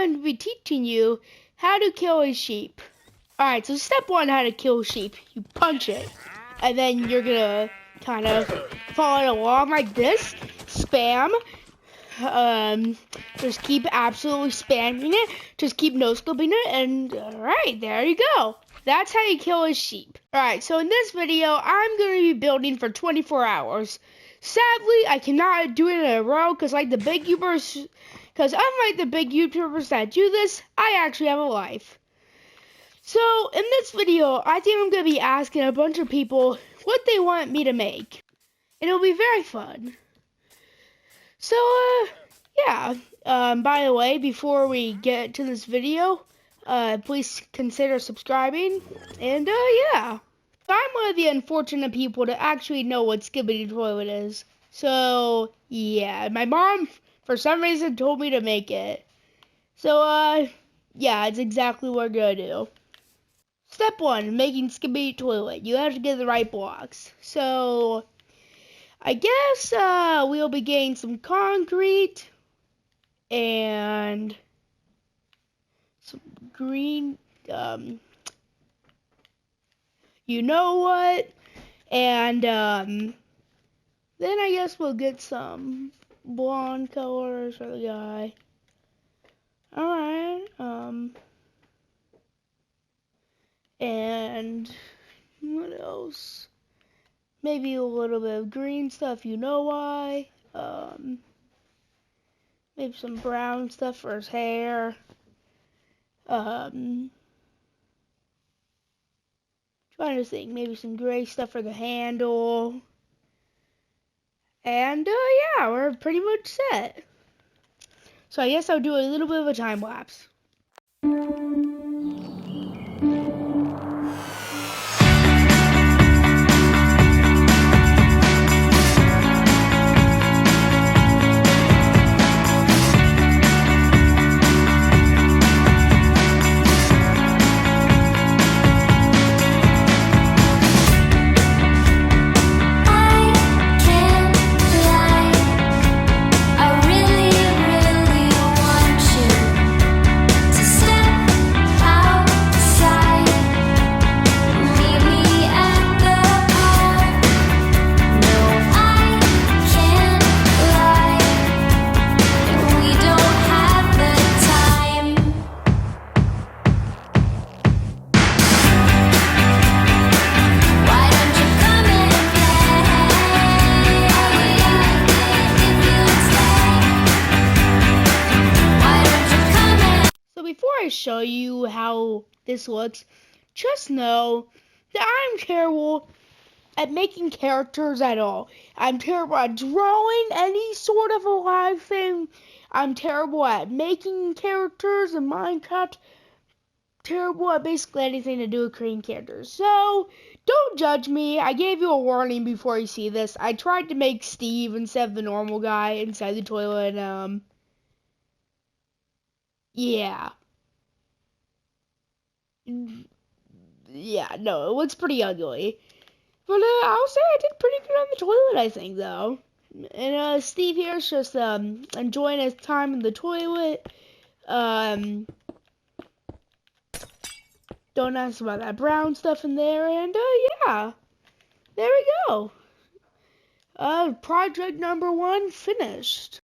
going to be teaching you how to kill a sheep. Alright, so step one, how to kill a sheep. You punch it, and then you're gonna kind of follow it along like this. Spam. Just keep absolutely spamming it. Just keep no-scoping it, and alright, there you go. That's how you kill a sheep. Alright, so in this video, I'm going to be building for 24 hours. Sadly, I cannot do it in a row, because unlike the big YouTubers that do this, I actually have a life. So, in this video, I think I'm going to be asking a bunch of people what they want me to make. And it'll be very fun. So, yeah. By the way, before we get to this video, please consider subscribing. And, yeah. I'm one of the unfortunate people to actually know what Skibidi Toilet is. So, yeah. My mom, for some reason, told me to make it. So, yeah, it's exactly what we're going to do. Step 1, making Skibidi Toilet. You have to get the right blocks. So, I guess we'll be getting some concrete and some green, you know what? And then I guess we'll get some blonde colors for the guy. Alright, and what else? Maybe a little bit of green stuff, you know why. Maybe some brown stuff for his hair. Trying to think, maybe some gray stuff for the handle. And, yeah, we're pretty much set. So I guess I'll do a little bit of a time lapse. Before I show you how this looks, just know that I'm terrible at making characters at all. I'm terrible at drawing any sort of a live thing. I'm terrible at making characters in Minecraft. Terrible at basically anything to do with creating characters. So, don't judge me. I gave you a warning before you see this. I tried to make Steve instead of the normal guy inside the toilet, yeah. Yeah, no, it looks pretty ugly. But I'll say I did pretty good on the toilet, I think, though. And Steve here's just enjoying his time in the toilet. Don't ask about that brown stuff in there. And yeah, there we go. Project number 1 finished.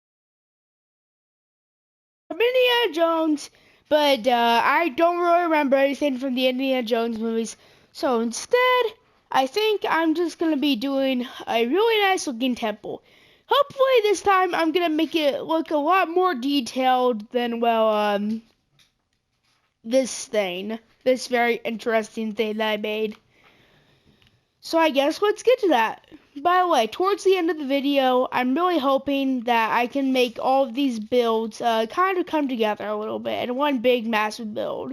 Indiana Jones. But I don't really remember anything from the Indiana Jones movies. So instead, I think I'm just going to be doing a really nice looking temple. Hopefully this time I'm going to make it look a lot more detailed than, well, this very interesting thing that I made. So I guess let's get to that. By the way, towards the end of the video, I'm really hoping that I can make all of these builds kind of come together a little bit in one big massive build.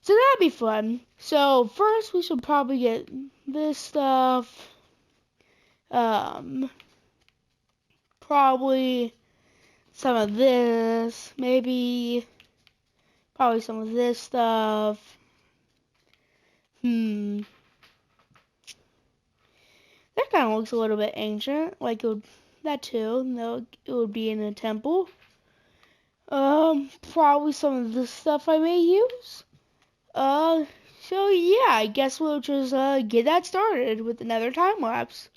So that'd be fun. So first we should probably get this stuff. Probably some of this. Maybe probably some of this stuff. That kind of looks a little bit ancient, like it would, that too. No, it would be in a temple. Probably some of the stuff I may use. So yeah, I guess we'll just get that started with another time lapse.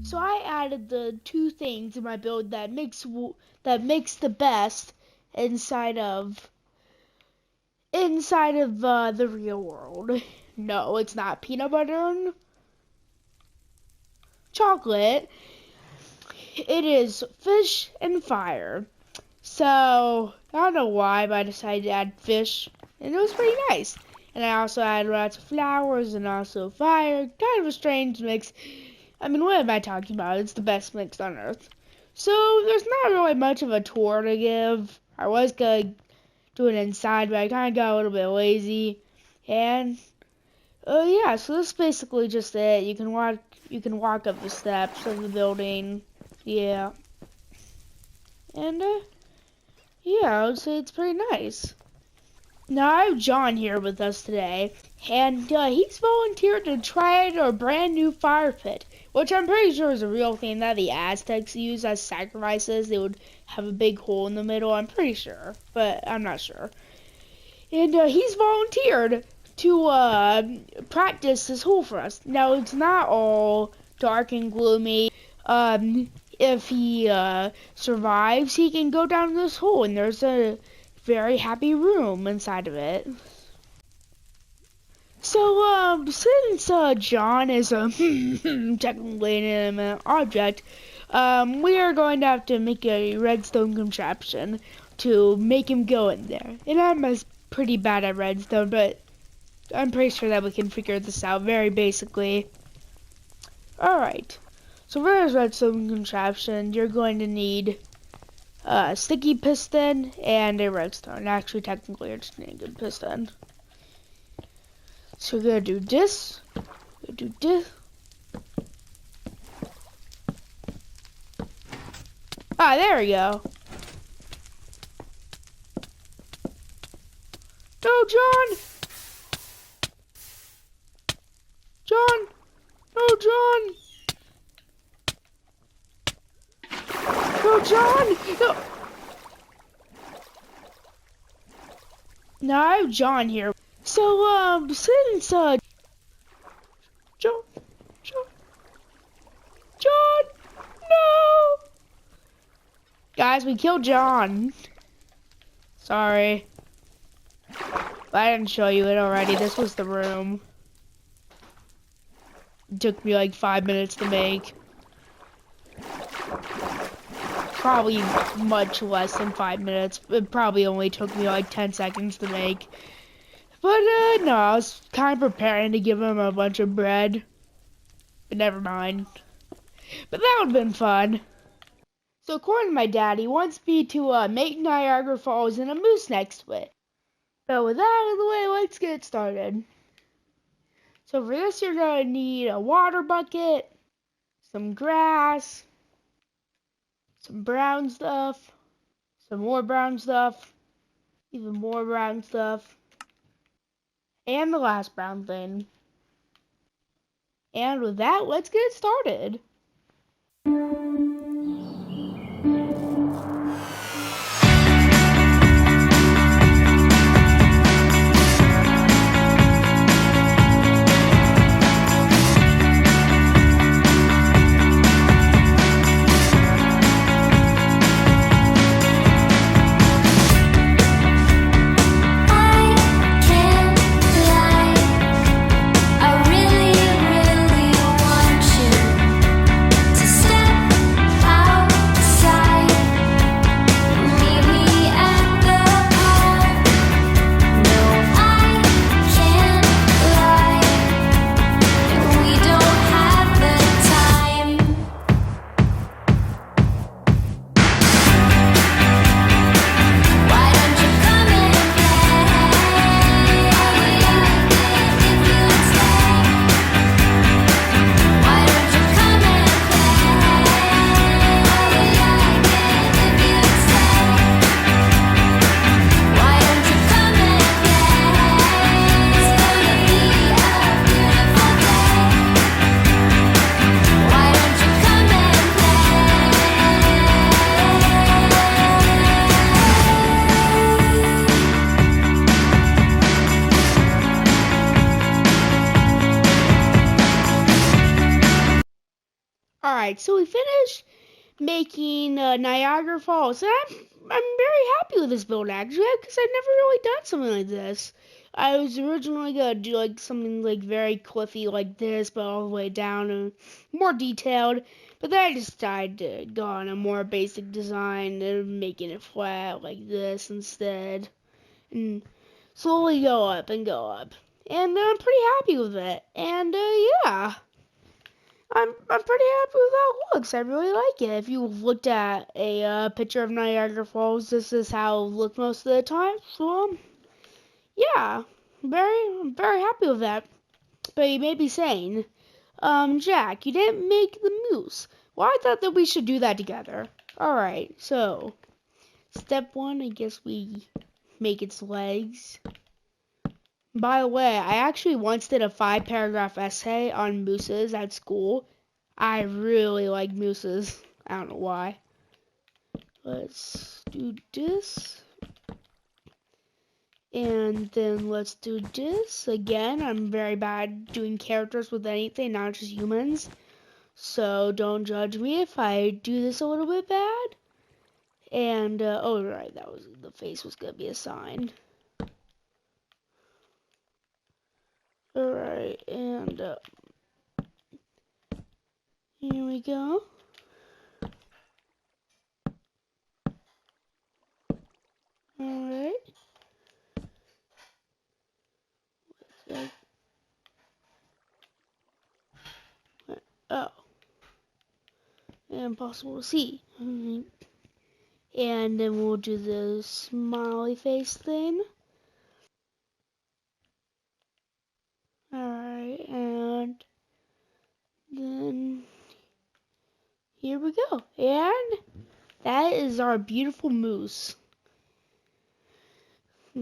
So I added the two things in my build that makes the best inside of the real world. No, it's not peanut butter and chocolate. It is fish and fire. So I don't know why, but I decided to add fish, and it was pretty nice. And I also added lots of flowers and also fire. Kind of a strange mix. I mean, what am I talking about? It's the best mix on earth. So there's not really much of a tour to give. I was gonna do it inside, but I kind of got a little bit lazy. And yeah, so this is basically just it. You can walk up the steps of the building. Yeah. And yeah, I would say it's pretty nice. Now I have John here with us today, and he's volunteered to try out a brand new fire pit, which I'm pretty sure is a real thing that the Aztecs used as sacrifices. They would have a big hole in the middle, I'm pretty sure, but I'm not sure. And he's volunteered to practice this hole for us. Now, it's not all dark and gloomy. If he survives, he can go down this hole, and there's a very happy room inside of it. Since John is a technically an inanimate object, we are going to have to make a redstone contraption to make him go in there. And I'm pretty bad at redstone, but I'm pretty sure that we can figure this out very basically. Alright, so for this redstone contraption, you're going to need a sticky piston and a redstone. Actually, technically, you're just needing a piston. So we're gonna do this. Ah, there we go. No, John! John! No, John! No, John! No! Now I have John here. So, since, John, no! Guys, we killed John. Sorry. But I didn't show you it already. This was the room. It took me like 5 minutes to make. Probably much less than 5 minutes. It probably only took me like 10 seconds to make. But, no, I was kind of preparing to give him a bunch of bread. But never mind. But that would have been fun. So according to my dad, he wants me to make Niagara Falls and a moose next to it. So with that out of the way, let's get started. So for this, you're going to need a water bucket, some grass, some brown stuff, some more brown stuff, even more brown stuff, and the last brown thing. And with that, let's get started. Alright, so we finished making Niagara Falls. And I'm very happy with this build actually, because I've never really done something like this. I was originally gonna do like something like very cliffy like this, but all the way down and more detailed. But then I decided to go on a more basic design and making it flat like this instead, and slowly go up and go up. And I'm pretty happy with it. And yeah. I'm pretty happy with how it looks. I really like it. If you looked at a picture of Niagara Falls, this is how it looked most of the time. So, yeah, I'm very happy with that. But you may be saying, Jack, you didn't make the moose. Well, I thought that we should do that together. Alright, so, step one, I guess we make its legs. By the way, I actually once did a 5-paragraph essay on mooses at school. I really like mooses. I don't know why. Let's do this. And then let's do this. Again, I'm very bad doing characters with anything, not just humans. So don't judge me if I do this a little bit bad. And, oh right, the face was gonna be a sign. Alright, and here we go. Alright. Oh. Impossible to see. And then we'll do the smiley face thing. Alright, and then here we go. And that is our beautiful moose.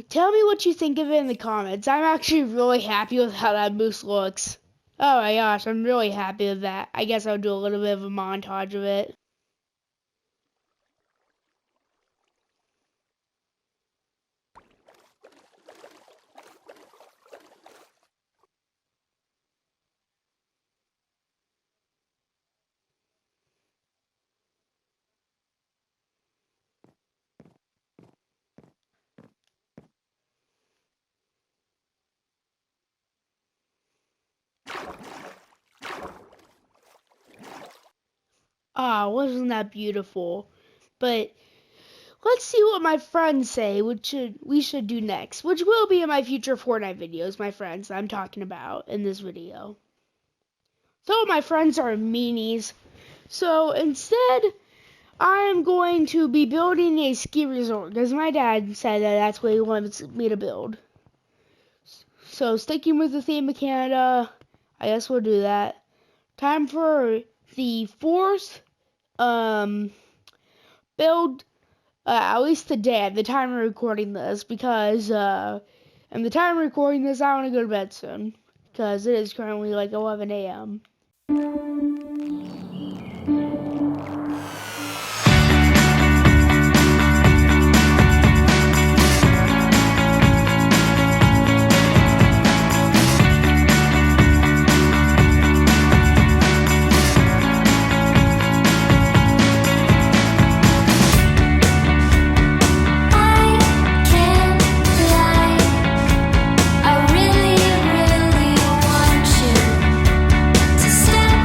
Tell me what you think of it in the comments. I'm actually really happy with how that moose looks. Oh my gosh, I'm really happy with that. I guess I'll do a little bit of a montage of it. Ah, wasn't that beautiful? But let's see what my friends say, we should do next, which will be in my future Fortnite videos, my friends I'm talking about in this video. So my friends are meanies. So instead, I am going to be building a ski resort because my dad said that that's what he wants me to build. So sticking with the theme of Canada, I guess we'll do that. Time for the fourth build, at least today at the time of recording this, because at the time of recording this I want to go to bed soon because it is currently like 11 a.m. I really, really want you to step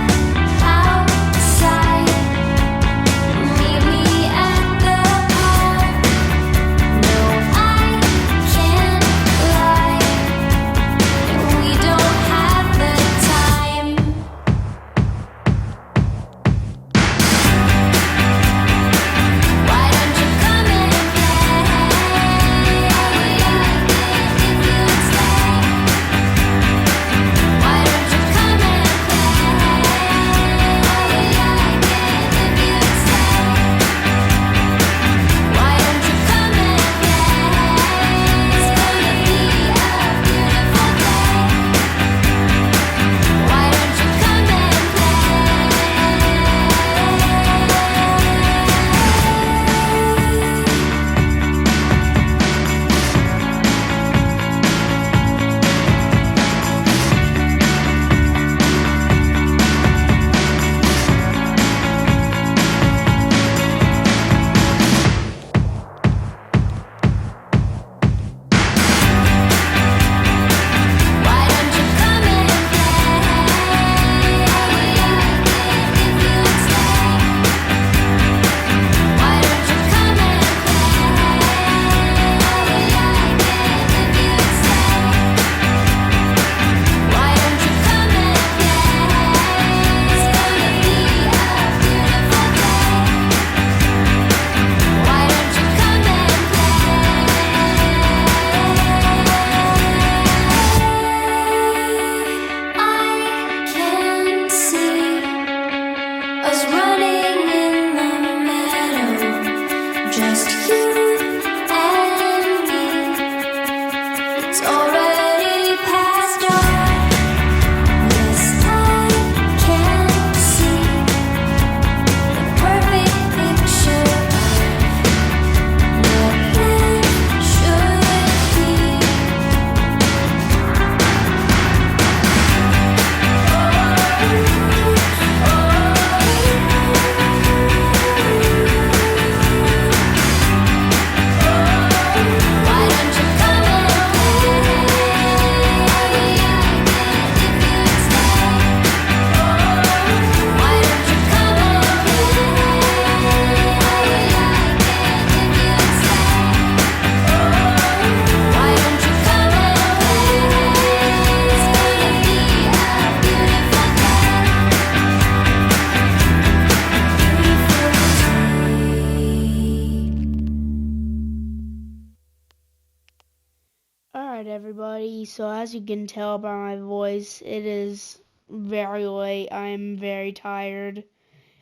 sleepy, so as you can tell by my voice, it is very late. I'm very tired.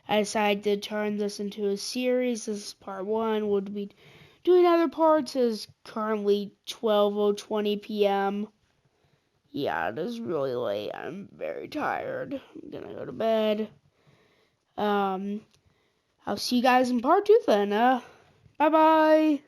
I decided to turn this into a series. This is part 1. We'll be doing other parts. It's currently 12:20 p.m. Yeah, it is really late. I'm very tired. I'm gonna go to bed. I'll see you guys in part 2 then. Bye-bye.